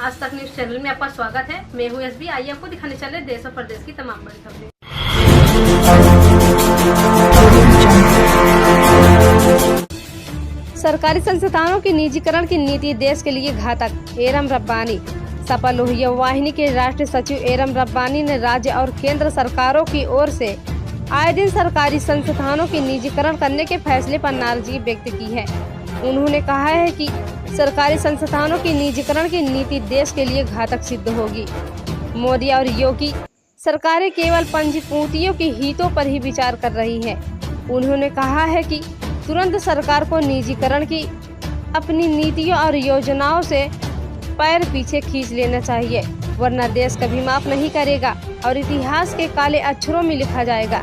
आज तक news channel में आपका स्वागत है। मैं हूँ एसबी। आइए आपको दिखाने चले देश और प्रदेश की तमाम बड़ी खबरें। सरकारी संस्थानों की निजीकरण की नीति देश के लिए घातक। एरम रब्बानी। सपा लोहिया वाहिनी के राष्ट्रीय सचिव एरम रब्बानी ने राज्य और केंद्र सरकारों की ओर से आए दिन सरकारी संस्थानों की निजीकरण करने के फैसले पर नाराजगी व्यक्त की है। उन्होंने कहा है कि सरकारी संस्थानों की निजीकरण की नीति देश के लिए घातक सिद्ध होगी। मोदी और योगी सरकारें केवल पंजीकृतियों के हितों पर ही विचार कर रही है। उन्होंने कहा है कि तुरंत सरकार को निजीकरण की अपनी नीतियों और योजनाओं से पैर पीछे खींच लेना चाहिए, वरना देश कभी माफ नहीं करेगा और इतिहास के काले अक्षरों में लिखा जाएगा।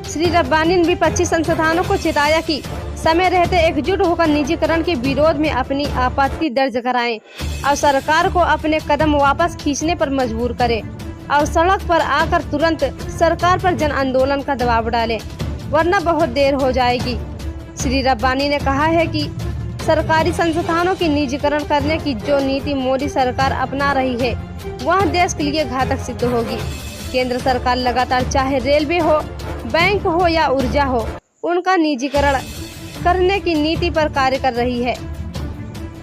श्री रब्बानी ने विपक्षी संस्थानों को चेताया कि समय रहते एकजुट होकर निजीकरण के विरोध में अपनी आपत्ति दर्ज कराएं और सरकार को अपने कदम वापस खींचने पर मजबूर करें और सड़क पर आकर तुरंत सरकार पर जन आंदोलन का दबाव डालें, वरना बहुत देर हो जाएगी। श्री रब्बानी ने कहा है कि सरकारी संस्थानों की निजीकरण करने की जो नीति मोदी सरकार अपना रही है वह देश के लिए घातक सिद्ध होगी। केंद्र सरकार लगातार चाहे रेलवे हो, बैंक हो या ऊर्जा हो, उनका निजीकरण करने की नीति पर कार्य कर रही है।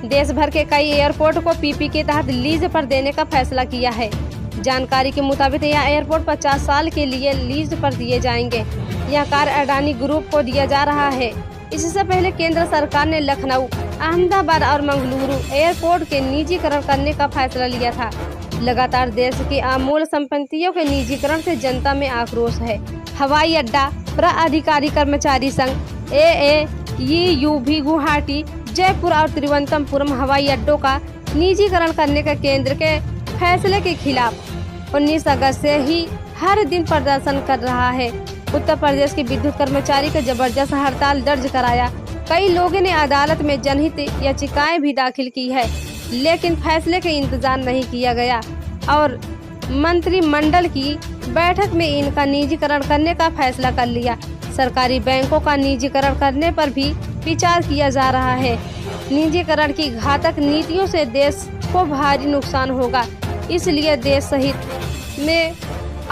देश भर के कई एयरपोर्ट को पीपी के तहत लीज पर देने का फैसला किया है। जानकारी के मुताबिक यह एयरपोर्ट 50 साल के लिए लीज पर दिए जाएंगे। यह कार्य अडानी ग्रुप को दिया जा रहा है। इससे पहले केंद्र सरकार ने लखनऊ, अहमदाबाद और मंगलुरु एयरपोर्ट के निजीकरण करने का फैसला लिया था। लगातार देश की अमूल्य संपत्तियों के निजीकरण से जनता में आक्रोश है। हवाई अड्डा प्राधिकारी कर्मचारी संघ AAEUB गुवाहाटी, जयपुर और तिरुवनंतपुरम हवाई अड्डों का निजीकरण करने का केंद्र के फैसले के खिलाफ 19 अगस्त से ही हर दिन प्रदर्शन कर रहा है। उत्तर प्रदेश के विद्युत कर्मचारी का जबरदस्त हड़ताल दर्ज कराया। कई लोगों ने अदालत में जनहित याचिकाएं भी दाखिल की है, लेकिन फैसले का इंतजार नहीं किया गया और मंत्रिमंडल की बैठक में इनका निजीकरण करने का फैसला कर लिया। सरकारी बैंकों का निजीकरण करने पर भी विचार किया जा रहा है। निजीकरण की घातक नीतियों से देश को भारी नुकसान होगा, इसलिए देश सहित में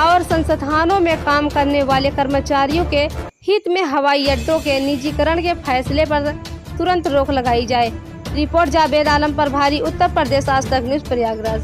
और संस्थानों में काम करने वाले कर्मचारियों के हित में हवाई अड्डों के निजीकरण के फैसले पर तुरंत रोक लगाई जाए। रिपोर्ट जावेद आलम प्रभारी, उत्तर प्रदेश, आज तक न्यूज, प्रयागराज।